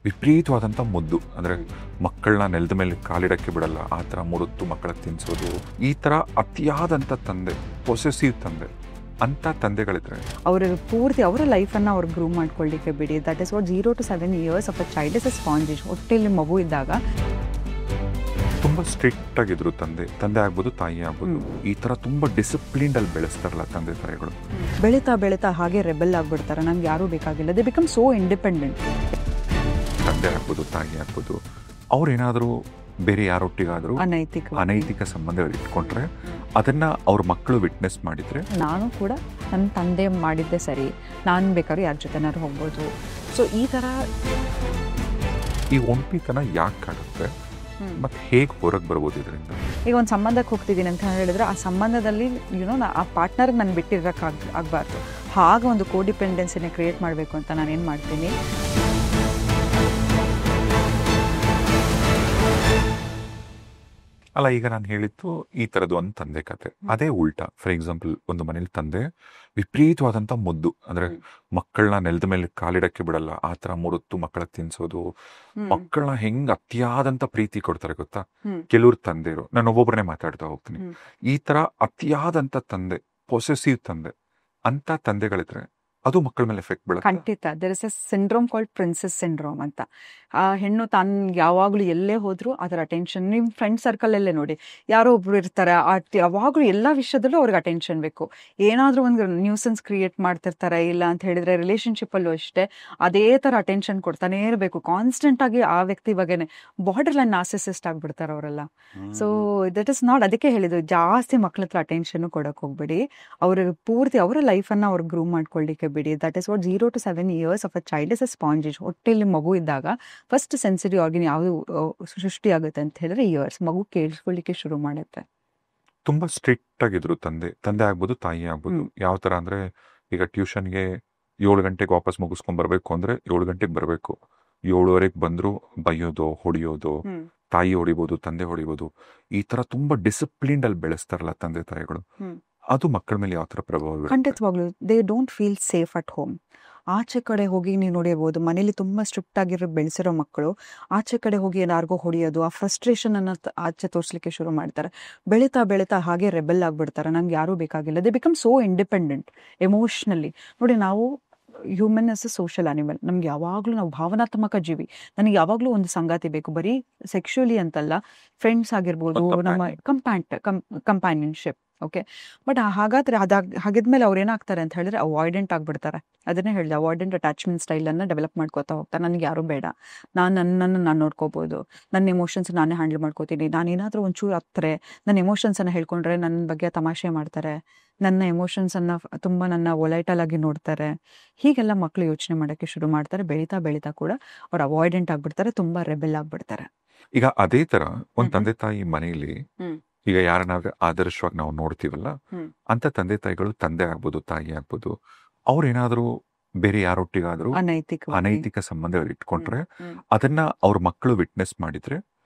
ವಿಪರೀತವಾದಂಥ ಮುದ್ದು. ಅಂದರೆ ಮಕ್ಕಳನ್ನ ನೆಲದ ಮೇಲೆ ಕಾಲಿಡಕ್ಕೆ ಬಿಡಲ್ಲ, ಆ ಥರ ಮುರುತ್ತು ಮಕ್ಕಳಿಗೆ ತಿನ್ನಿಸೋದು, ಈ ಥರ ಅತಿಯಾದಂಥ ತಂದೆ, ಪೊಸೆಸಿವ್ ತಂದೆ ಅಂಥ ತಂದೆಗಳಿದ್ರೆ ಅವ್ರಿಗೆ ಪೂರ್ತಿ ಅವರ ಲೈಫನ್ನು ಅವ್ರು ಗ್ರೂಮ್ ಮಾಡ್ಕೊಳ್ಳಿಕ್ಕೆ ಬಿಡಿ. That is what 0 to 7 years of a child is a sponge. ಹೊಟ್ಟೆಯಲ್ಲಿ ಮಗು ಇದ್ದಾಗ ತುಂಬ ಸ್ಟ್ರಿಕ್ಟ್ ಆಗಿದ್ರು ತಂದೆ ಆಗ್ಬೋದು, ತಾಯಿ ಆಗ್ಬೋದು. ಈ ಥರ ತುಂಬ ಡಿಸಿಪ್ಲಿನ್ಡ್ ಅಲ್ಲಿ ಬೆಳೆಸ್ತಾರಲ್ಲ ತಂದೆ ತಾಯಿಗಳು. ಬೆಳೀತಾ ಬೆಳೀತಾ ಹಾಗೆ ರೆಬೆಲ್ ಆಗ್ಬಿಡ್ತಾರೆ. ನಂಗೆ ಯಾರೂ ಬೇಕಾಗಿಲ್ಲ. They become so independent. ತಂದೆ ಆಗ್ಬೋದು, ತಾಯಿ ಆಗ್ಬೋದು, ಅವ್ರೇನಾದರೂ ಬೇರೆ ಯಾರೊಟ್ಟಿಗಾದರೂ ಅನೈತಿಕ ಸಂಬಂಧ ಇಟ್ಕೊಂಡ್ರೆ ಅದನ್ನ ಅವ್ರ ಮಕ್ಕಳು ವಿಟ್ನೆಸ್ ಮಾಡಿದ್ರೆ, ನಾನು ಕೂಡ ನನ್ನ ತಂದೆ ಮಾಡಿದ್ದೆ ಸರಿ, ನಾನು ಬೇಕಾದ್ರೂ ಯಾರ ಜೊತೆನಾದ್ರು ಹೋಗ್ಬೋದು. ಸೊ ಈ ಥರ ಈ ಒಂಟಿತನ ಯಾಕೆ ಆಗುತ್ತೆ ಮತ್ತೆ ಹೇಗೆ ಹೊರಗೆ ಬರ್ಬೋದು ಇದರಿಂದ? ಈಗ ಒಂದು ಸಂಬಂಧಕ್ಕೆ ಹೋಗ್ತಿದ್ದೀನಿ ಅಂತ ಹೇಳಿದ್ರೆ, ಆ ಸಂಬಂಧದಲ್ಲಿ ಆ ಪಾರ್ಟ್ನರ್ಗೆ ನಾನು ಆಗಬಾರ್ದು. ಹಾಗೆ ಒಂದು ಕೋಡಿಪೆಂಡೆನ್ಸಿನ ಕ್ರಿಯೇಟ್ ಮಾಡಬೇಕು ಅಂತ ನಾನೇನು ಮಾಡ್ತೀನಿ, ಅಲ್ಲ ಈಗ ನಾನು ಹೇಳಿದ್ದು ಈ ಥರದ್ದು ಒಂದು ತಂದೆ ಕತೆ. ಅದೇ ಉಲ್ಟಾ, ಫಾರ್ ಎಕ್ಸಾಂಪಲ್ ಒಂದು ಮನೇಲಿ ತಂದೆ ವಿಪರೀತವಾದಂಥ ಮುದ್ದು. ಅಂದರೆ ಮಕ್ಕಳನ್ನ ನೆಲದ ಮೇಲೆ ಕಾಲಿಡಕ್ಕೆ ಬಿಡಲ್ಲ, ಆ ಥರ ಮುರುತ್ತು ಮಕ್ಕಳಿಗೆ ತಿನ್ನಿಸೋದು, ಮಕ್ಕಳನ್ನ ಹೆಂಗೆ ಅತಿಯಾದಂಥ ಪ್ರೀತಿ ಕೊಡ್ತಾರೆ ಗೊತ್ತಾ ಕೆಲವ್ರ ತಂದೆಯರು. ನಾನು ಒಬ್ಬೊಬ್ಬರನ್ನೇ ಮಾತಾಡ್ತಾ ಹೋಗ್ತೀನಿ. ಈ ಥರ ಅತಿಯಾದಂಥ ತಂದೆ, ಪೊಸೆಸಿವ್ ತಂದೆ ಅಂಥ ತಂದೆಗಳಿದ್ರೆ ಅದು ಮಕ್ಕಳ ಮೇಲೆ ಎಫೆಕ್ಟ್ ಬೀಳುತ್ತೆ. ಖಂಡಿತ. There is a syndrome called princess syndrome ಅಂತ. ಆ ಹೆಣ್ಣು ತಾನು ಯಾವಾಗಲೂ ಎಲ್ಲೇ ಹೋದ್ರು ಅದರ ಅಟೆನ್ಷನ್. ನಿಮ್ಮ ಫ್ರೆಂಡ್ ಸರ್ಕಲಲ್ಲೇ ನೋಡಿ, ಯಾರೋ ಒಬ್ರು ಇರ್ತಾರೆ, ಯಾವಾಗಲೂ ಎಲ್ಲ ವಿಷಯದಲ್ಲೂ ಅವ್ರಿಗೆ ಅಟೆನ್ಷನ್ ಬೇಕು. ಏನಾದರೂ ಒಂದು ನ್ಯೂಸೆನ್ಸ್ ಕ್ರಿಯೇಟ್ ಮಾಡ್ತಿರ್ತಾರೆ, ಇಲ್ಲ ಅಂತ ಹೇಳಿದ್ರೆ ರಿಲೇಷನ್ಶಿಪ್ಪಲ್ಲೂ ಅಷ್ಟೇ ಅದೇ ಥರ ಅಟೆನ್ಷನ್ ಕೊಡ್ತಾನೇ ಇರಬೇಕು ಕಾನ್ಸ್ಟೆಂಟ್ ಆಗಿ. ಆ ವ್ಯಕ್ತಿ ಬಗ್ಗೆನೇ ಬಾರ್ಡರ್ ಲೈನ್ ನಾರ್ಸಿಸಿಸ್ಟ್ ಆಗಿಬಿಡ್ತಾರೆ ಅವರೆಲ್ಲ. ಸೊ ದಟ್ ಇಸ್ ನಾಟ್, ಅದಕ್ಕೆ ಹೇಳಿದ್ದು ಜಾಸ್ತಿ ಮಕ್ಳ ಹತ್ರ ಅಟೆನ್ಷನ್ ಕೊಡಕ್ಕೆ ಹೋಗ್ಬೇಡಿ. ಅವ್ರಿಗೆ ಪೂರ್ತಿ ಅವರ ಲೈಫನ್ನು ಅವ್ರು ಗ್ರೂಮ್ ಮಾಡ್ಕೊಳ್ಳಿಕ್ಕೆ ಬಿಡಿ. That is what 0 to 7 years of a child is a sponge. ಹೊಟ್ಟೆಯಲ್ಲಿ ಮಗು ಇದ್ದಾಗ ಫಸ್ಟ್ ಸೆನ್ಸಿಟಿವ್ ಆರ್ಗನ್ ಯಾವುದು ಸೃಷ್ಟಿ ಆಗುತ್ತೆ ಅಂತ ಹೇಳಿದ್ರೆ ಇಯರ್ಸ್. ಮಗು ಕೇಳಿಸ್ಕೊಳ್ಳಿಕ್ಕೆ ಶುರು ಮಾಡುತ್ತೆ. ತುಂಬಾ ಸ್ಟ್ರಿಕ್ಟ್ ಆಗಿದ್ರು ತಂದೆ ಆಗ್ಬೋದು, ತಾಯಿ ಆಗ್ಬೋದು. ಯಾವ ತರ ಅಂದ್ರೆ, ಈಗ ಟ್ಯೂಷನ್ಗೆ 7 ಗಂಟೆಗೆ ವಾಪಸ್ ಮುಗಿಸ್ಕೊಂಡ್ ಬರ್ಬೇಕು ಅಂದ್ರೆ 7 ಗಂಟೆಗೆ ಬರ್ಬೇಕು. 7:15 ಬಂದ್ರು ಬೈಯೋದು, ಹೊಡಿಯೋದು, ತಾಯಿ ಹೊಡಿಬೋದು, ತಂದೆ ಹೊಡಿಬೋದು. ಈ ತರ ತುಂಬಾ ಡಿಸಿಪ್ಲಿನ್ಡ್ ಅಲ್ಲಿ ಬೆಳೆಸ್ತಾರಲ್ಲ ತಂದೆ ತಾಯಿಗಳು, ಅದು ಮಕ್ಕಳ ಮೇಲೆ ಯಾವ ತರ ಪ್ರಭಾವ ಬೀರುತ್ತೆ? ಖಂಡಿತವಾಗ್ಲು they don't feel safe at home. ಆಚೆ ಕಡೆ ಹೋಗಿ ನೀವು ನೋಡಿರ್ಬೋದು, ಮನೇಲಿ ತುಂಬ ಸ್ಟ್ರಿಕ್ಟ್ ಆಗಿರೋ ಬೆಳೆಸಿರೋ ಮಕ್ಕಳು ಆಚೆ ಕಡೆ ಹೋಗಿ ಯಾರಿಗೋ ಹೊಡೆಯೋದು, ಆ ಫ್ರಸ್ಟ್ರೇಷನ್ ಅನ್ನು ಆಚೆ ತೋರಿಸ್ಲಿಕ್ಕೆ ಶುರು ಮಾಡ್ತಾರೆ. ಬೆಳೀತಾ ಬೆಳೀತಾ ಹಾಗೆ ರೆಬೆಲ್ ಆಗ್ಬಿಡ್ತಾರೆ. ನಂಗೆ ಯಾರೂ ಬೇಕಾಗಿಲ್ಲ. They become so independent emotionally. ನೋಡಿ, ನಾವು human is a social animal. ನಮ್ಗೆ ಯಾವಾಗಲೂ ನಾವು ಭಾವನಾತ್ಮಕ ಜೀವಿ. ನನಗೆ ಯಾವಾಗಲೂ ಒಂದು ಸಂಗಾತಿ ಬೇಕು, ಬರೀ ಸೆಕ್ಷುಯಲಿ ಅಂತಲ್ಲ, ಫ್ರೆಂಡ್ಸ್ ಆಗಿರ್ಬೋದು, ನಮ್ಮ ಕಂಪ್ಯಾನಿಯನ್ಶಿಪ್. ಓಕೆ, ಬಟ್ ಹಾಗಾದ್ರೆ ಹಾಗಿದ್ಮೇಲೆ ಅವ್ರು ಏನಾಗ್ತಾರೆ ಅಂತ ಹೇಳಿದ್ರೆ ಅವಾಯ್ಡೆಂಟ್ ಆಗಿಬಿಡ್ತಾರೆ. ಅದನ್ನೇ ಹೇಳಿದೆ, ಅವಾಯ್ಡೆಂಟ್ ಅಟ್ಯಾಚ್ಮೆಂಟ್ ಸ್ಟೈಲನ್ನು ಡೆವಲಪ್ ಮಾಡ್ಕೋತಾ ಹೋಗ್ತಾರೆ. ನನಗೆ ಯಾರೂ ಬೇಡ, ನನ್ನನ್ನು ನಾನು ನೋಡ್ಕೋಬೋದು, ನನ್ನ ಎಮೋಷನ್ಸ್ ನಾನೇ ಹ್ಯಾಂಡಲ್ ಮಾಡ್ಕೋತೀನಿ. ನಾನೇನಾದರೂ ಒಂಚೂರು ಹತ್ತರೆ ನನ್ನ ಎಮೋಷನ್ಸನ್ನು ಹೇಳ್ಕೊಂಡ್ರೆ ನನ್ನ ಬಗ್ಗೆ ತಮಾಷೆ ಮಾಡ್ತಾರೆ, ನನ್ನ ಎಮೋಷನ್ಸನ್ನು ತುಂಬ ನನ್ನ ಒಲೈಟಲ್ ಆಗಿ ನೋಡ್ತಾರೆ. ಹೀಗೆಲ್ಲ ಮಕ್ಕಳು ಯೋಚನೆ ಮಾಡೋಕ್ಕೆ ಶುರು ಮಾಡ್ತಾರೆ. ಬೆಳೀತಾ ಬೆಳೀತಾ ಕೂಡ ಅವ್ರು ಅವಾಯ್ಡೆಂಟ್ ಆಗಿಬಿಡ್ತಾರೆ, ತುಂಬ ರೆಬೆಲ್ ಆಗಿಬಿಡ್ತಾರೆ. ಈಗ ಅದೇ ತರ ಒಂದು ತಂದೆ ತಾಯಿ ಮನೆಯಲ್ಲಿ ಈಗ ಯಾರನ್ನಾಗ ಆದರ್ಶವಾಗಿ ನಾವು ನೋಡ್ತೀವಲ್ಲ, ಅಂತ ತಂದೆ ತಾಯಿಗಳು, ತಂದೆ ಆಗ್ಬೋದು, ತಾಯಿ ಆಗ್ಬೋದು, ಅವ್ರೇನಾದ್ರೂ ಬೇರೆ ಯಾರೊಟ್ಟಿಗಾದ್ರೂ ಅನೈತಿಕ ಸಂಬಂಧ ಇಟ್ಕೊಂಡ್ರೆ ಅದನ್ನ ಅವ್ರ ಮಕ್ಕಳು ವಿಟ್ನೆಸ್ ಮಾಡಿದ್ರೆ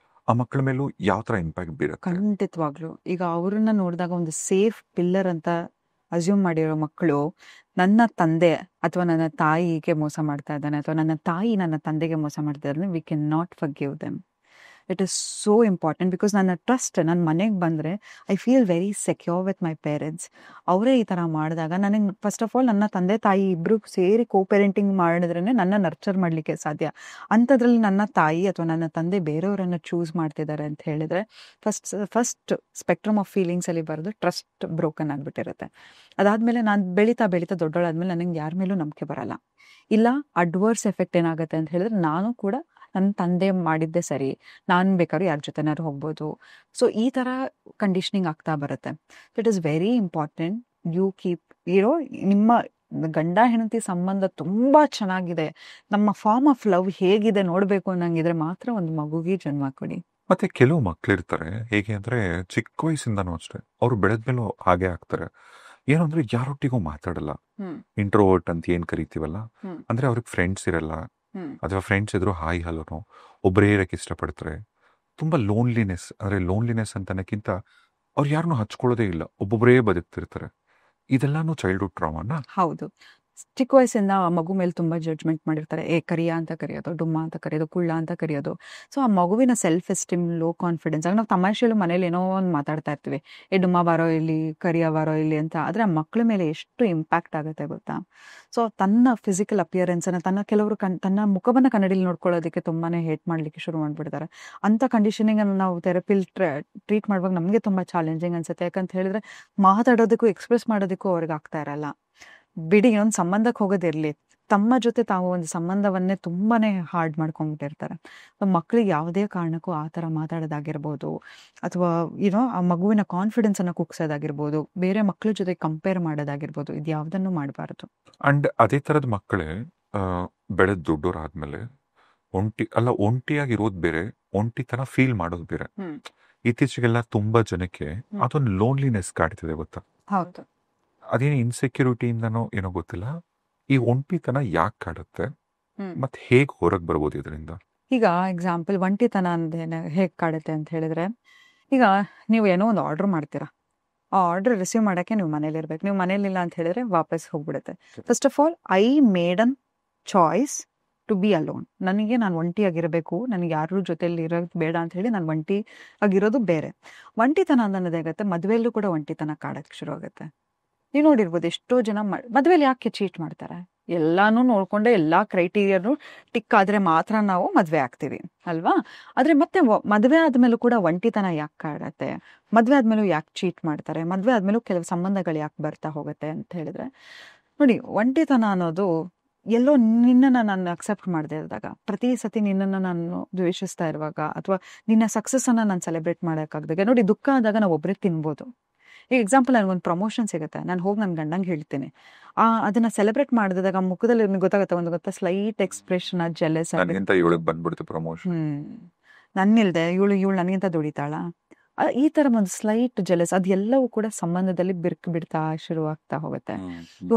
ಆ ಮಕ್ಕಳ ಮೇಲೂ ಯಾವ ತರ ಇಂಪ್ಯಾಕ್ಟ್ ಬೀರುತ್ತೆ? ಖಂಡಿತವಾಗ್ಲು. ಈಗ ಅವ್ರನ್ನ ನೋಡಿದಾಗ ಒಂದು ಸೇಫ್ ಪಿಲ್ಲರ್ ಅಂತ ಅಸ್ಯೂಮ್ ಮಾಡಿರೋ ಮಕ್ಕಳು, ನನ್ನ ತಂದೆ ಅಥವಾ ನನ್ನ ತಾಯಿಗೆ ಮೋಸ ಮಾಡ್ತಾ ಇದ್ದಾನೆ ಅಥವಾ ನನ್ನ ತಾಯಿ ನನ್ನ ತಂದೆಗೆ ಮೋಸ ಮಾಡ್ತಾ ಇದ್ದಾನೆ, we can not forgive them. It is so important. Because ನನ್ನ ಟ್ರಸ್ಟ್, ನನ್ನ ಮನೆಗೆ ಬಂದರೆ I feel very secure with my parents. ಅವರೇ ಈ ಥರ ಮಾಡಿದಾಗ ನನಗೆ ಫಸ್ಟ್ ಆಫ್ ಆಲ್ ನನ್ನ ತಂದೆ ತಾಯಿ ಇಬ್ಬರು ಸೇರಿ ಪೇರೆಂಟಿಂಗ್ ಮಾಡಿದ್ರೇ ನನ್ನ ನರ್ಚರ್ ಮಾಡಲಿಕ್ಕೆ ಸಾಧ್ಯ. ಅಂಥದ್ರಲ್ಲಿ ನನ್ನ ತಾಯಿ ಅಥವಾ ನನ್ನ ತಂದೆ ಬೇರೆಯವರನ್ನು ಚೂಸ್ ಮಾಡ್ತಿದ್ದಾರೆ ಅಂತ ಹೇಳಿದರೆ ಫಸ್ಟ್ ಸ್ಪೆಕ್ಟ್ರಮ್ ಆಫ್ ಫೀಲಿಂಗ್ಸಲ್ಲಿ ಬರೋದು ಟ್ರಸ್ಟ್ ಬ್ರೋಕನ್ ಆಗಿಬಿಟ್ಟಿರುತ್ತೆ. ಅದಾದಮೇಲೆ ನಾನು ಬೆಳೀತಾ ದೊಡ್ಡೋಳಾದ್ಮೇಲೆ ನನಗೆ ಯಾರ ಮೇಲೂ ನಂಬಿಕೆ ಬರಲ್ಲ. ಇಲ್ಲ, ಅಡ್ವರ್ಸ್ ಎಫೆಕ್ಟ್ ಏನಾಗುತ್ತೆ ಅಂತ ಹೇಳಿದ್ರೆ, ನಾನು ಕೂಡ ನನ್ನ ತಂದೆ ಮಾಡಿದ್ದೆ ಸರಿ, ನಾನು ಬೇಕಾದ್ರೂ ಯಾರ ಜೊತೆನಾದ್ರು ಹೋಗ್ಬೋದು. ಸೊ ಈ ಥರ ಕಂಡೀಷನಿಂಗ್ ಆಗ್ತಾ ಬರುತ್ತೆ. It is very important you keep ನಿಮ್ಮ ಗಂಡ ಹೆಂಡತಿ ಸಂಬಂಧ ತುಂಬ ಚೆನ್ನಾಗಿದೆ, ನಮ್ಮ ಫಾರ್ಮ್ ಆಫ್ ಲವ್ ಹೇಗಿದೆ ನೋಡಬೇಕು ಅನ್ನಂಗಿದ್ರೆ ಮಾತ್ರ ಒಂದು ಮಗುಗೆ ಜನ್ಮ ಕೊಡಿ. ಮತ್ತೆ ಕೆಲವು ಮಕ್ಳಿರ್ತಾರೆ ಹೇಗೆ ಅಂದ್ರೆ, ಚಿಕ್ಕ ವಯಸ್ಸಿಂದನೂ ಅಷ್ಟೇ ಅವ್ರು ಬೆಳೆದ್ಮೇಲೂ ಹಾಗೆ ಆಗ್ತಾರೆ. ಏನು ಅಂದ್ರೆ ಯಾರೊಟ್ಟಿಗೂ ಮಾತಾಡಲ್ಲ, ಇಂಟ್ರೋವರ್ಟ್ ಅಂತ ಏನ್ ಕರಿತೀವಲ್ಲ, ಅಂದ್ರೆ ಅವ್ರಿಗೆ ಫ್ರೆಂಡ್ಸ್ ಇರಲ್ಲ, ಅಥವಾ ಫ್ರೆಂಡ್ಸ್ ಇದ್ರು ಹಾಯ್ ಹಲೋನೋ, ಒಬ್ಬರೇ ಇರಕ್ಕೆ ಇಷ್ಟಪಡ್ತಾರೆ. ತುಂಬಾ ಲೋನ್ಲಿನೆಸ್, ಅಂದ್ರೆ ಲೋನ್ಲಿನೆಸ್ ಅಂತನಕ್ಕಿಂತ ಅವ್ರು ಯಾರನ್ನೂ ಹಚ್ಕೊಳ್ಳೋದೇ ಇಲ್ಲ, ಒಬ್ಬೊಬ್ಬರೇ ಬದುಕ್ತಿರ್ತಾರೆ. ಇದೆಲ್ಲಾನು ಚೈಲ್ಡ್ಹುಡ್ ಟ್ರಾಮಾನ? ಹೌದು. ಚಿಕ್ಕ ವಯಸ್ಸಿಂದ ಆ ಮಗು ಮೇಲೆ ತುಂಬ ಜಡ್ಜ್ಮೆಂಟ್ ಮಾಡಿರ್ತಾರೆ. ಕರಿಯ ಅಂತ ಕರೆಯೋದು, ಡುಮ್ಮ ಅಂತ ಕರೆಯೋದು, ಕುಳ್ಳ ಅಂತ ಕರೆಯೋದು. ಸೊ ಆ ಮಗುವಿನ ಸೆಲ್ಫ್ ಎಸ್ಟೀಮ್, ಲೋ ಕಾನ್ಫಿಡೆನ್ಸ್ ಆಗ ನಾವು ತಮಾಷೆಯಲ್ಲೂ ಮನೇಲಿ ಏನೋ ಒಂದು ಮಾತಾಡ್ತಾ ಇರ್ತೀವಿ, ಡುಮ್ಮ ಬಾರೋ ಇಲ್ಲಿ, ಕರಿಯ ಬಾರೋ ಇಲ್ಲಿ ಅಂತ. ಆದರೆ ಆ ಮಕ್ಕಳ ಮೇಲೆ ಎಷ್ಟು ಇಂಪ್ಯಾಕ್ಟ್ ಆಗುತ್ತೆ ಗೊತ್ತಾ. ಸೊ ತನ್ನ ಫಿಸಿಕಲ್ ಅಪಿಯರೆನ್ಸನ್ನು ಕೆಲವರು ತನ್ನ ಮುಖವನ್ನು ಕನ್ನಡಿಲಿ ನೋಡ್ಕೊಳ್ಳೋದಕ್ಕೆ ತುಂಬಾ ಹೇಟ್ ಮಾಡಲಿಕ್ಕೆ ಶುರು ಮಾಡಿಬಿಡ್ತಾರೆ. ಅಂಥ ಕಂಡೀಷನಿಂಗನ್ನು ನಾವು ಥೆರಪಿಲಿ ಟ್ರೀಟ್ ಮಾಡುವಾಗ ನಮಗೆ ತುಂಬ ಚಾಲೆಂಜಿಂಗ್ ಅನ್ಸುತ್ತೆ. ಯಾಕಂತ ಹೇಳಿದ್ರೆ ಮಾತಾಡೋದಕ್ಕೂ ಎಕ್ಸ್ಪ್ರೆಸ್ ಮಾಡೋದಕ್ಕೂ ಅವ್ರಿಗೆ ಆಗ್ತಾ ಇರಲ್ಲ. ಬಿಡಿ, ಒಂದು ಸಂಬಂಧಕ್ಕೆ ಹೋಗೋದಿರಲಿ, ತಮ್ಮ ಜೊತೆ ತಾವು ಒಂದು ಸಂಬಂಧವನ್ನೇ ತುಂಬಾನೇ ಹಾರ್ಡ್ ಮಾಡ್ಕೊಂಡ್ಬಿಟ್ಟಿರ್ತಾರೆ. ಮಕ್ಕಳಿಗೆ ಯಾವುದೇ ಕಾರಣಕ್ಕೂ ಆ ಥರ ಮಾತಾಡೋದಾಗಿರ್ಬೋದು, ಅಥವಾ ಆ ಮಗುವಿನ ಕಾನ್ಫಿಡೆನ್ಸನ್ನು ಕುಗ್ಸೋದಾಗಿರ್ಬೋದು, ಬೇರೆ ಮಕ್ಕಳ ಜೊತೆ ಕಂಪೇರ್ ಮಾಡೋದಾಗಿರ್ಬೋದು, ಇದು ಯಾವುದನ್ನು ಮಾಡಬಾರ್ದು. ಅಂಡ್ ಅದೇ ಥರದ ಮಕ್ಕಳೇ ಬೆಳೆದ ದೊಡ್ಡೋರಾದ್ಮೇಲೆ ಒಂಟಿಯಾಗಿರೋದು ಬೇರೆ, ಒಂಟಿತನ ಫೀಲ್ ಮಾಡೋದು ಬೇರೆ. ಇತ್ತೀಚೆಗೆಲ್ಲ ತುಂಬಾ ಜನಕ್ಕೆ ಅದೊಂದು ಲೋನ್ಲಿನೆಸ್ ಕಾಡ್ತಿದೆ ಗೊತ್ತಾ. ಹೌದು. ಅದೇನು ಇನ್ಸೆಕ್ಯೂರಿಟಿಯಿಂದನೋ ಏನೋ ಗೊತ್ತಿಲ್ಲ, ಈ ಒಂಟಿತನ ಯಾಕೆ ಕಾಡುತ್ತೆ ಮತ್ತೆ ಹೇಗೆ ಹೊರಗೆ ಬರ್ಬೋದು ಇದರಿಂದ? ಈಗ ಎಕ್ಸಾಂಪಲ್ ಒಂಟಿತನ ಅಂದೇನೆ ಹೇಗೆ ಕಾಡುತ್ತೆ ಅಂತ ಹೇಳಿದ್ರೆ, ಈಗ ನೀವು ಏನೋ ಒಂದು ಆರ್ಡರ್ ಮಾಡ್ತೀರಾ, ಆ ಆರ್ಡರ್ ರಿಸೀವ್ ಮಾಡೋಕ್ಕೆ ನೀವು ಮನೇಲಿರ್ಬೇಕು. ನೀವು ಮನೇಲಿಲ್ಲ ಅಂತ ಹೇಳಿದ್ರೆ ವಾಪಸ್ ಹೋಗ್ಬಿಡುತ್ತೆ. First of all, I made an choice to B alone. ನಾನು ಒಂಟಿಯಾಗಿರಬೇಕು, ನನಗೆ ಯಾರ ಜೊತೆಯಲ್ಲಿ ಇರೋದು ಬೇಡ ಅಂತ ಹೇಳಿ ನಾನು ಒಂಟಿಯಾಗಿರೋದು ಬೇರೆ. ಒಂಟಿತನ ಅನ್ನೋದಾಗತ್ತೆ, ಮದುವೆಯಲ್ಲೂ ಕೂಡ ಒಂಟಿತನ ಕಾಡಕ್ಕೆ ಶುರು ಆಗುತ್ತೆ. ನೀವು ನೋಡಿರ್ಬೋದು, ಎಷ್ಟೋ ಜನ ಮದುವೆಯಲ್ಲಿ ಯಾಕೆ ಚೀಟ್ ಮಾಡ್ತಾರೆ, ಎಲ್ಲಾನು ನೋಡ್ಕೊಂಡೆ ಎಲ್ಲ ಕ್ರೈಟೀರಿಯಾನು ಟಿಕ್ ಆದರೆ ಮಾತ್ರ ನಾವು ಮದುವೆ ಆಗ್ತೀವಿ ಅಲ್ವಾ. ಆದರೆ ಮತ್ತೆ ಮದುವೆ ಆದಮೇಲೂ ಕೂಡ ಒಂಟಿತನ ಯಾಕೆ ಕಾಡತ್ತೆ, ಮದುವೆ ಆದಮೇಲೂ ಯಾಕೆ ಚೀಟ್ ಮಾಡ್ತಾರೆ, ಮದುವೆ ಆದಮೇಲೂ ಕೆಲವು ಸಂಬಂಧಗಳು ಯಾಕೆ ಬರ್ತಾ ಹೋಗುತ್ತೆ ಅಂತ ಹೇಳಿದ್ರೆ, ನೋಡಿ, ಒಂಟಿತನ ಅನ್ನೋದು ಎಲ್ಲೋ ನಿನ್ನನ್ನು ನಾನು ಅಕ್ಸೆಪ್ಟ್ ಮಾಡದೇ ಇದ್ದಾಗ, ಪ್ರತಿ ಸತಿ ನಿನ್ನನ್ನು ನಾನು ದ್ವೇಷಿಸ್ತಾ ಇರುವಾಗ, ಅಥವಾ ನಿನ್ನ ಸಕ್ಸಸ್ಸನ್ನು ನಾನು ಸೆಲೆಬ್ರೇಟ್ ಮಾಡೋಕ್ಕಾಗದಾಗ, ನೋಡಿ, ದುಃಖ ಆದಾಗ ನಾವು ಒಬ್ಬರೇ ತಿನ್ಬೋದು. ಈಗ ಎಕ್ಸಾಂಪಲ್, ನನಗೊಂದು ಪ್ರಮೋಷನ್ ಸಿಗುತ್ತೆ, ನಾನು ಹೋಗಿ ನನ್ನ ಗಂಡಂಗೆ ಹೇಳ್ತೀನಿ, ಅದನ್ನ ಸೆಲೆಬ್ರೇಟ್ ಮಾಡಿದಾಗ ಮುಖದಲ್ಲಿ ಗೊತ್ತಾಗುತ್ತೆ ಸ್ಲೈಟ್ ಎಕ್ಸ್ಪ್ರೆಷನ್, ಜೆಲಸ್ ಬಂದ್ಬಿಡುತ್ತೆ ಪ್ರಮೋಷನ್. ನನ್ನಿಲ್ದೆ ಇವಳು ನನಗಿಂತ ದುಡಿತಾಳ, ಈ ತರ ಒಂದು ಸ್ಲೈಟ್ ಜೆಲಸ್, ಅದೆಲ್ಲವೂ ಕೂಡ ಸಂಬಂಧದಲ್ಲಿ ಬಿಡ್ತಾ ಶುರುವಾಗ್ತಾ ಹೋಗುತ್ತೆ.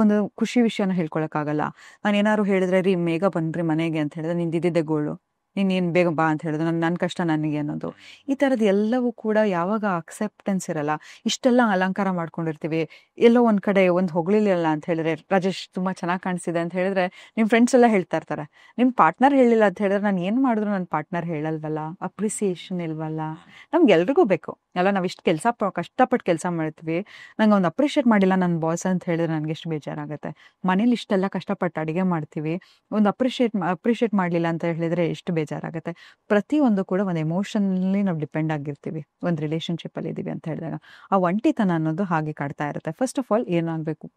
ಒಂದು ಖುಷಿ ವಿಷಯನ ಹೇಳ್ಕೊಳಕ್ಕಾಗಲ್ಲ. ನಾನು ಏನಾದ್ರು ಹೇಳಿದ್ರೆ, ರೀ ಬೇಗ ಬನ್ರಿ ಮನೆಗೆ ಅಂತ ಹೇಳಿದ್ರೆ, ನಿಂದಿದ್ದೆ ಗೋಳು, ನೀನು ಬೇಗ ಬಾ ಅಂತ ಹೇಳಿದ್ರೆ, ನನ್ನ ಕಷ್ಟ ನನಗೆ ಅನ್ನೋದು, ಈ ಥರದ್ದು ಎಲ್ಲವೂ ಕೂಡ ಯಾವಾಗ ಅಕ್ಸೆಪ್ಟೆನ್ಸ್ ಇರಲ್ಲ. ಇಷ್ಟೆಲ್ಲ ಅಲಂಕಾರ ಮಾಡ್ಕೊಂಡಿರ್ತೀವಿ, ಎಲ್ಲೋ ಒಂದು ಕಡೆ ಒಂದು ಹೊಗಳಿಲ್ಲ ಅಂತ ಹೇಳಿದ್ರೆ, ರಾಜೇಶ್ ತುಂಬ ಚೆನ್ನಾಗಿ ಕಾಣಿಸಿದೆ ಅಂತ ಹೇಳಿದ್ರೆ, ನಿಮ್ಮ ಫ್ರೆಂಡ್ಸ್ ಎಲ್ಲ ಹೇಳ್ತಾ ಇರ್ತಾರೆ. ನಿಮ್ಮ ಪಾರ್ಟ್ನರ್ ಹೇಳಿಲ್ಲ ಅಂತ ಹೇಳಿದ್ರೆ, ನಾನು ಏನು ಮಾಡಿದ್ರು ನನ್ನ ಪಾರ್ಟ್ನರ್ ಹೇಳಲ್ವಲ್ಲ, ಅಪ್ರಿಸಿಯೇಷನ್ ಇಲ್ವಲ್ಲ. ನಮ್ಗೆ ಎಲ್ರಿಗೂ ಬೇಕು ಅಲ್ಲ, ನಾವು ಇಷ್ಟು ಕಷ್ಟಪಟ್ಟು ಕೆಲಸ ಮಾಡ್ತೀವಿ, ನಂಗೆ ಒಂದು ಅಪ್ರಿಷಿಯೇಟ್ ಮಾಡಿಲ್ಲ ನನ್ನ ಬಾಸ್ ಅಂತ ಹೇಳಿದ್ರೆ ನನಗೆ ಎಷ್ಟು ಬೇಜಾರಾಗುತ್ತೆ. ಮನೇಲಿ ಇಷ್ಟೆಲ್ಲ ಕಷ್ಟಪಟ್ಟು ಅಡುಗೆ ಮಾಡ್ತೀವಿ, ಒಂದು ಅಪ್ರಿಷಿಯೇಟ್ ಮಾಡಲಿಲ್ಲ ಅಂತ ಹೇಳಿದ್ರೆ ಎಷ್ಟು ಬೇಜಾರಾಗುತ್ತೆ. ಪ್ರತಿಯೊಂದು ಕೂಡ ಒಂದು ಎಮೋಷನಲ್ಲಿ ನಾವು ಡಿಪೆಂಡ್ ಆಗಿರ್ತೀವಿ, ಒಂದು ರಿಲೇಷನ್ಶಿಪ್ಪಲ್ಲಿ ಇದ್ದೀವಿ ಅಂತ ಹೇಳಿದಾಗ. ಆ ಒಂಟಿತನ ಅನ್ನೋದು ಹಾಗೆ ಕಾಡ್ತಾ ಇರುತ್ತೆ. ಫಸ್ಟ್ ಆಫ್ ಆಲ್ ಏನಾಗಬೇಕು,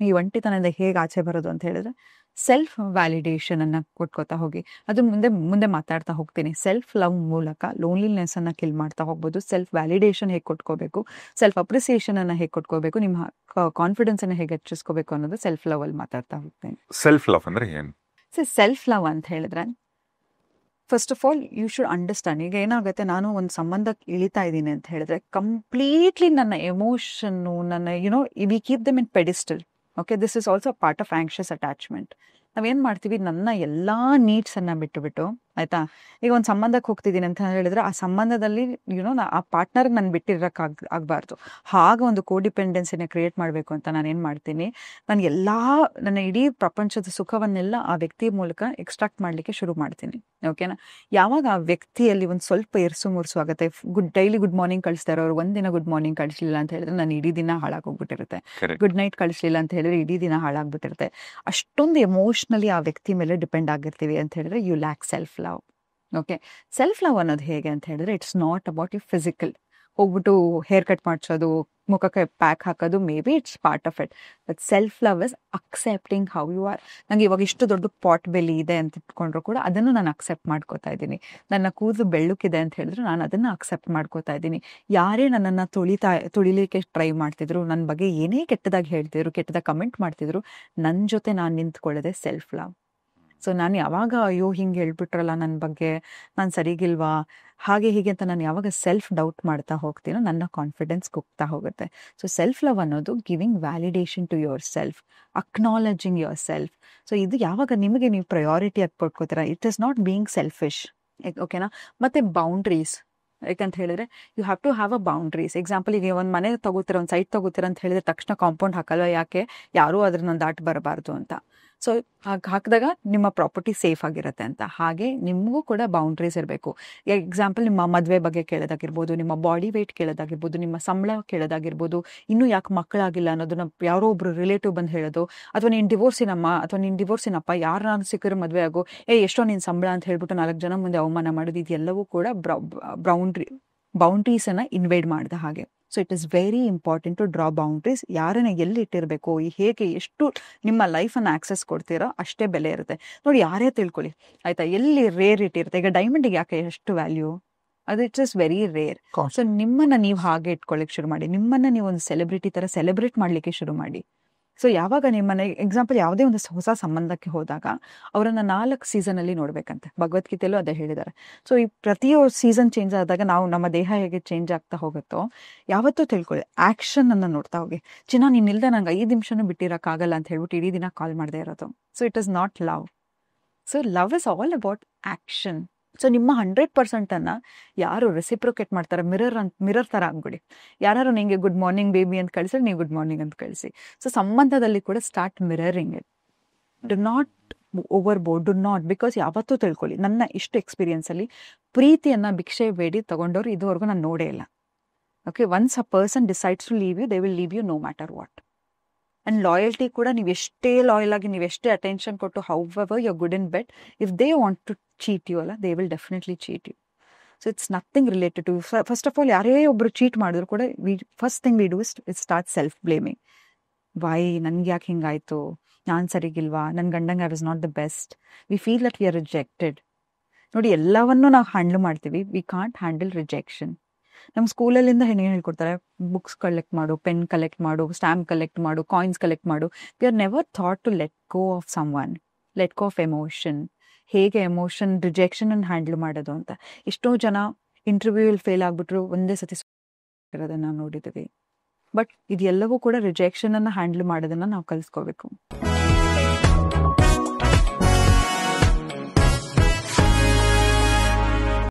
ಈ ಒಂಟಿತನದಿಂದ ಹೇಗೆ ಆಚೆ ಬರೋದು ಅಂತ ಹೇಳಿದ್ರೆ, ಸೆಲ್ಫ್ ವ್ಯಾಲಿಡೇಷನನ್ನು ಕೊಟ್ಕೋತಾ ಹೋಗಿ. ಅದು ಮುಂದೆ ಮಾತಾಡ್ತಾ ಹೋಗ್ತೀನಿ. ಸೆಲ್ಫ್ ಲವ್ ಮೂಲಕ ಲೋನ್ಲಿನೆಸ್ಸನ್ನು ಕಿಲ್ ಮಾಡ್ತಾ ಹೋಗ್ಬೋದು. ಸೆಲ್ಫ್ ವ್ಯಾಲಿಡೇಷನ್ ಹೇಗೆ ಕೊಟ್ಕೋಬೇಕು, ಸೆಲ್ಫ್ ಅಪ್ರಿಸಿಯೇಷನನ್ನು ಹೇಗೆ ಕೊಟ್ಕೋಬೇಕು, ನಿಮ್ಮ ಕಾನ್ಫಿಡೆನ್ಸನ್ನು ಹೇಗೆ ಹೆಚ್ಚಿಸ್ಕೋಬೇಕು ಅನ್ನೋದು ಸೆಲ್ಫ್ ಲವ್ ಅಲ್ಲಿ ಮಾತಾಡ್ತಾ ಹೋಗ್ತೀನಿ. ಸೆಲ್ಫ್ ಲವ್ ಅಂದರೆ ಏನು? ಸೆಲ್ಫ್ ಲವ್ ಅಂತ ಹೇಳಿದ್ರೆ, first of all you should understand. ಈಗ ಏನಾಗುತ್ತೆ, ನಾನು ಒಂದು ಸಂಬಂಧಕ್ಕೆ ಇಳಿತಾ ಇದ್ದೀನಿ ಅಂತ ಹೇಳಿದ್ರೆ, ಕಂಪ್ಲೀಟ್ಲಿ ನನ್ನ ಎಮೋಷನ್ನು, ನನ್ನ we keep them in pedestal. Okay, this is also part of anxious attachment. ನಾವೇನು ಮಾಡ್ತೀವಿ, ನನ್ನ ಎಲ್ಲ ನೀಡ್ಸನ್ನು ಬಿಟ್ಟು ಆಯಿತಾ, ಈಗ ಒಂದು ಸಂಬಂಧಕ್ಕೆ ಹೋಗ್ತಿದ್ದೀನಿ ಅಂತ ಹೇಳಿದ್ರೆ, ಆ ಸಂಬಂಧದಲ್ಲಿ ಆ ಪಾರ್ಟ್ನರ್ಗೆ ನಾನು ಆಗಬಾರ್ದು. ಹಾಗೆ ಒಂದು ಕೋಡಿಪೆಂಡೆನ್ಸಿನ ಕ್ರಿಯೇಟ್ ಮಾಡಬೇಕು ಅಂತ ನಾನೇನು ಮಾಡ್ತೀನಿ, ನನ್ನ ಇಡೀ ಪ್ರಪಂಚದ ಸುಖವನ್ನೆಲ್ಲ ಆ ವ್ಯಕ್ತಿ ಮೂಲಕ ಎಕ್ಸ್ಟ್ರಾಕ್ಟ್ ಮಾಡಲಿಕ್ಕೆ ಶುರು ಮಾಡ್ತೀನಿ. ಓಕೆನಾ. ಯಾವಾಗ ಆ ವ್ಯಕ್ತಿಯಲ್ಲಿ ಒಂದು ಸ್ವಲ್ಪ ಇರ್ಸು ಮುರ್ಸು ಆಗುತ್ತೆ, ಡೈಲಿ ಗುಡ್ ಮಾರ್ನಿಂಗ್ ಕಳಿಸ್ತಾ ಇರೋರು ಒಂದಿನ ಗುಡ್ ಮಾರ್ನಿಂಗ್ ಕಳಿಸ್ಲಿಲ್ಲ ಅಂತ ಹೇಳಿದ್ರೆ ನಾನು ಇಡೀ ದಿನ ಹಾಳಾಗೋಗ್ಬಿಟ್ಟಿರುತ್ತೆ. ಗುಡ್ ನೈಟ್ ಕಳಿಸ್ಲಿಲ್ಲ ಅಂತ ಹೇಳಿದ್ರೆ ಇಡೀ ದಿನ ಹಾಳಾಗ್ಬಿಟ್ಟಿರುತ್ತೆ. ಅಷ್ಟೊಂದು ಎಮೋಷ್ನಲಿ ಆ ವ್ಯಕ್ತಿ ಮೇಲೆ ಡಿಪೆಂಡ್ ಆಗಿರ್ತೀವಿ ಅಂತ ಹೇಳಿದ್ರೆ you lack self love. Okay, self love ಅನ್ನೋದು ಹೇಗೆ ಅಂತ ಹೇಳಿದ್ರೆ, it's not about you physical. ಹೋಗ್ಬಿಟ್ಟು ಹೇರ್ ಕಟ್ ಮಾಡಿಸೋದು, ಮುಖಕ್ಕೆ ಪ್ಯಾಕ್ ಹಾಕೋದು, maybe it's part of it. But self love is accepting how you are. ನಂಗೆ ಇವಾಗ ಇಷ್ಟು ದೊಡ್ಡ ಪಾಟ್ ಬೆಲಿ ಇದೆ ಅಂತ ಇಟ್ಕೊಂಡ್ರು ಕೂಡ ಅದನ್ನು ನಾನು ಅಕ್ಸೆಪ್ಟ್ ಮಾಡ್ಕೋತಾ ಇದ್ದೀನಿ. ನನ್ನ ಕೂದಲು ಬೆಳ್ಳಕ್ಕಿದೆ ಅಂತ ಹೇಳಿದ್ರು ನಾನು ಅದನ್ನು ಅಕ್ಸೆಪ್ಟ್ ಮಾಡ್ಕೋತಾ ಇದ್ದೀನಿ. ಯಾರೇ ನನ್ನನ್ನು ತುಳಿಲಿಕ್ಕೆ ಟ್ರೈ ಮಾಡ್ತಿದ್ರು, ನನ್ನ ಬಗ್ಗೆ ಏನೇ ಕೆಟ್ಟದಾಗಿ ಹೇಳ್ತಿದ್ರು, ಕೆಟ್ಟದಾಗಿ ಕಮೆಂಟ್ ಮಾಡ್ತಿದ್ರು, ನನ್ನ ಜೊತೆ ನಾನು ನಿಂತ್ಕೊಳ್ಳೋದೆ ಸೆಲ್ಫ್ ಲವ್. ಸೊ ನಾನು ಯಾವಾಗ ಅಯ್ಯೋ ಹಿಂಗೆ ಹೇಳ್ಬಿಟ್ರಲ್ಲ ನನ್ನ ಬಗ್ಗೆ, ನಾನು ಸರಿಗಿಲ್ವಾ, ಹಾಗೆ ಹೀಗೆ ಅಂತ ನಾನು ಯಾವಾಗ ಸೆಲ್ಫ್ ಡೌಟ್ ಮಾಡ್ತಾ ಹೋಗ್ತೀನೋ ನನ್ನ ಕಾನ್ಫಿಡೆನ್ಸ್ ಕುಗ್ತಾ ಹೋಗುತ್ತೆ. ಸೊ ಸೆಲ್ಫ್ ಲವ್ ಅನ್ನೋದು giving validation to yourself, acknowledging yourself. So ಇದು ಯಾವಾಗ ನಿಮಗೆ ನೀವು ಪ್ರಯಾರಿಟಿ ಆಗಿ ಕೊಟ್ಕೋತೀರಾ, it is not being selfish. ಓಕೆನಾ. ಮತ್ತು ಬೌಂಡ್ರೀಸ್, ಯಾಕಂತ ಹೇಳಿದ್ರೆ you have to have a boundaries. Example, ಈಗ ಒಂದು ಮನೆ ತಗೋತೀರ, ಒಂದು ಸೈಟ್ ತಗೋತೀರ ಅಂತ ಹೇಳಿದ್ರೆ ತಕ್ಷಣ ಕಾಂಪೌಂಡ್ ಹಾಕಲ್ವ, ಯಾಕೆ? ಯಾರೂ ಅದನ್ನ ದಾಟಿ ಬರಬಾರ್ದು ಅಂತ. ಸೊ ಹಾಗೆ ಹಾಕಿದಾಗ ನಿಮ್ಮ ಪ್ರಾಪರ್ಟಿ ಸೇಫ್ ಆಗಿರುತ್ತೆ ಅಂತ. ಹಾಗೆ ನಿಮಗೂ ಕೂಡ ಬೌಂಡ್ರೀಸ್ ಇರಬೇಕು. ಎಕ್ಸಾಂಪಲ್, ನಿಮ್ಮ ಮದುವೆ ಬಗ್ಗೆ ಕೇಳೋದಾಗಿರ್ಬೋದು, ನಿಮ್ಮ ಬಾಡಿ ವೆಯ್ಟ್ ಕೇಳೋದಾಗಿರ್ಬೋದು, ನಿಮ್ಮ ಸಂಬಳ ಕೇಳೋದಾಗಿರ್ಬೋದು, ಇನ್ನೂ ಯಾಕೆ ಮಕ್ಕಳಾಗಿಲ್ಲ ಅನ್ನೋದನ್ನ ಯಾರೋ ಒಬ್ರು ರಿಲೇಟಿವ್ ಬಂದು ಹೇಳೋದು, ಅಥವಾ ನೀನು ಡಿವೋರ್ಸಿನಮ್ಮ ಅಥವಾ ನೀನು ಡಿವೋರ್ಸಿನಪ್ಪ, ಯಾರು ನಾನು ಸಿಕ್ಕಿರೋ ಮದುವೆ ಆಗೋ, ಎಷ್ಟೋ ನೀನು ಸಂಬಳ ಅಂತ ಹೇಳ್ಬಿಟ್ಟು 4 ಜನ ಮುಂದೆ ಅವಮಾನ ಮಾಡೋದು, ಇದೆಲ್ಲವೂ ಕೂಡ ಬೌಂಡ್ರೀಸನ್ನು ಇನ್ವೇಡ್ ಮಾಡಿದ ಹಾಗೆ. So it is very important to draw boundaries. ಯಾರನ್ನ ಎಲ್ಲಿ ಇಟ್ಟಿರಬೇಕು, ಹೇಗೆ, ಎಷ್ಟು ನಿಮ್ಮ ಲೈಫನ್ನು ಆಕ್ಸೆಸ್ ಕೊಡ್ತೀರೋ ಅಷ್ಟೇ ಬೆಲೆ ಇರುತ್ತೆ. ನೋಡಿ, ಯಾರೇ ತಿಳ್ಕೊಳ್ಳಿ ಆಯಿತಾ, ಎಲ್ಲಿ ರೇರ್ ಇಟ್ಟಿರುತ್ತೆ. ಈಗ ಡೈಮಂಡಿಗೆ ಯಾಕೆ ಎಷ್ಟು ವ್ಯಾಲ್ಯೂ? ಅದು it's is very rare. So ನಿಮ್ಮನ್ನು ನೀವು ಹಾಗೆ ಇಟ್ಕೊಳ್ಳಿಕ್ಕೆ ಶುರು ಮಾಡಿ. ನಿಮ್ಮನ್ನು ನೀವು ಒಂದು ಸೆಲೆಬ್ರಿಟಿ ಥರ ಸೆಲೆಬ್ರೇಟ್ ಮಾಡಲಿಕ್ಕೆ ಶುರು ಮಾಡಿ. ಸೊ ಯಾವಾಗ ನಿಮ್ಮನೆ ಎಕ್ಸಾಂಪಲ್ ಯಾವುದೇ ಒಂದು ಹೊಸ ಸಂಬಂಧಕ್ಕೆ ಹೋದಾಗ ಅವರನ್ನು 4 ಸೀಸನಲ್ಲಿ ನೋಡಬೇಕಂತೆ. ಭಗವದ್ಗೀತೆಯಲ್ಲೂ ಅದೇ ಹೇಳಿದ್ದಾರೆ. ಸೊ ಈ ಪ್ರತಿಯೊಂದು ಸೀಸನ್ ಚೇಂಜ್ ಆದಾಗ ನಾವು ನಮ್ಮ ದೇಹ ಹೇಗೆ ಚೇಂಜ್ ಆಗ್ತಾ ಹೋಗುತ್ತೋ, ಯಾವತ್ತೂ ತಿಳ್ಕೊಳ್ಳಿ, ಆ್ಯಕ್ಷನನ್ನು ನೋಡ್ತಾ ಹೋಗಿ. ನೀನಿಲ್ದೆ ನಂಗೆ 5 ನಿಮಿಷನೂ ಬಿಟ್ಟಿರೋಕ್ಕಾಗಲ್ಲ ಅಂತ ಹೇಳ್ಬಿಟ್ಟು ಇಡೀ ದಿನ ಕಾಲ್ ಮಾಡದೇ ಇರೋದು. So it is not love. So love is all about action. So ನಿಮ್ಮ 100%ಅನ್ನು ಯಾರು ರೆಸಿಪ್ರೊಕೇಟ್ ಮಾಡ್ತಾರೆ, ಮಿರರ್ ಥರ ಆಗ್ಬಿಡಿ. ಯಾರು ನಿಮಗೆ ಗುಡ್ ಮಾರ್ನಿಂಗ್ ಬೇಬಿ ಅಂತ ಕಳಿಸಿದ್ರೆ ನೀವು ಗುಡ್ ಮಾರ್ನಿಂಗ್ ಅಂತ ಕಳಿಸಿ. ಸೊ ಸಂಬಂಧದಲ್ಲಿ ಕೂಡ start mirroring it. Do not over board, do not. Because ಯಾವತ್ತೂ ತಿಳ್ಕೊಳ್ಳಿ, ನನ್ನ ಇಷ್ಟು ಎಕ್ಸ್ಪೀರಿಯನ್ಸಲ್ಲಿ ಪ್ರೀತಿಯನ್ನು ಭಿಕ್ಷೆ ಬೇಡಿ ತಗೊಂಡವ್ರು ಇದುವರೆಗೂ ನಾನು ನೋಡೇ ಇಲ್ಲ. Okay, once a person decides to leave you, they will leave you no matter what. And loyalty ಕೂಡ, ನೀವು ಎಷ್ಟೇ ಲಾಯಲ್ ಆಗಿ, ನೀವು ಎಷ್ಟೇ ಅಟೆನ್ಷನ್ ಕೊಟ್ಟು, however you are good in bed, if they want to cheat you ಅಲ್ಲ, they will definitely cheat you. So it's nothing related to. First of all, ಯಾರೇ ಒಬ್ಬರು ಚೀಟ್ ಮಾಡಿದ್ರು ಕೂಡ first thing we do it start self blaming. Y, ನನ್ಗೆ ಯಾಕೆ ಹಿಂಗಾಯಿತು, ನಾನು ಸರಿಗಿಲ್ವಾ, ನನ್ನ ಗಂಡಂಗೆ I was not the best. We feel that we are rejected. ನೋಡಿ, ಎಲ್ಲವನ್ನೂ ನಾವು ಹ್ಯಾಂಡಲ್ ಮಾಡ್ತೀವಿ, ವಿ ಕಾಂಟ್ ಹ್ಯಾಂಡಲ್ ರಿಜೆಕ್ಷನ್. ನಮ್ಮ ಸ್ಕೂಲಲ್ಲಿಂದ ಏನು ಹೇಳ್ಕೊಡ್ತಾರೆ, ಬುಕ್ಸ್ ಕಲೆಕ್ಟ್ ಮಾಡು, ಪೆನ್ ಕಲೆಕ್ಟ್ ಮಾಡು, ಸ್ಟ್ಯಾಂಪ್ ಕಲೆಕ್ಟ್ ಮಾಡು, ಕಾಯಿನ್ಸ್ ಕಲೆಕ್ಟ್ ಮಾಡು. We are never thought to let go of someone, let go of emotion. ಹೇಗೆ ಎಮೋಷನ್ ರಿಜೆಕ್ಷನನ್ನು ಹ್ಯಾಂಡಲ್ ಮಾಡೋದು ಅಂತ. ಎಷ್ಟೋ ಜನ ಇಂಟರ್ವ್ಯೂಯಲ್ಲಿ ಫೇಲ್ ಆಗಿಬಿಟ್ರು, ಒಂದೇ ಸತಿ ಇರೋದನ್ನು ನಾವು ನೋಡಿದ್ದೀವಿ. ಬಟ್ ಇದೆಲ್ಲವೂ ಕೂಡ ರಿಜೆಕ್ಷನನ್ನು ಹ್ಯಾಂಡಲ್ ಮಾಡೋದನ್ನು ನಾವು ಕಲಿಸ್ಕೋಬೇಕು.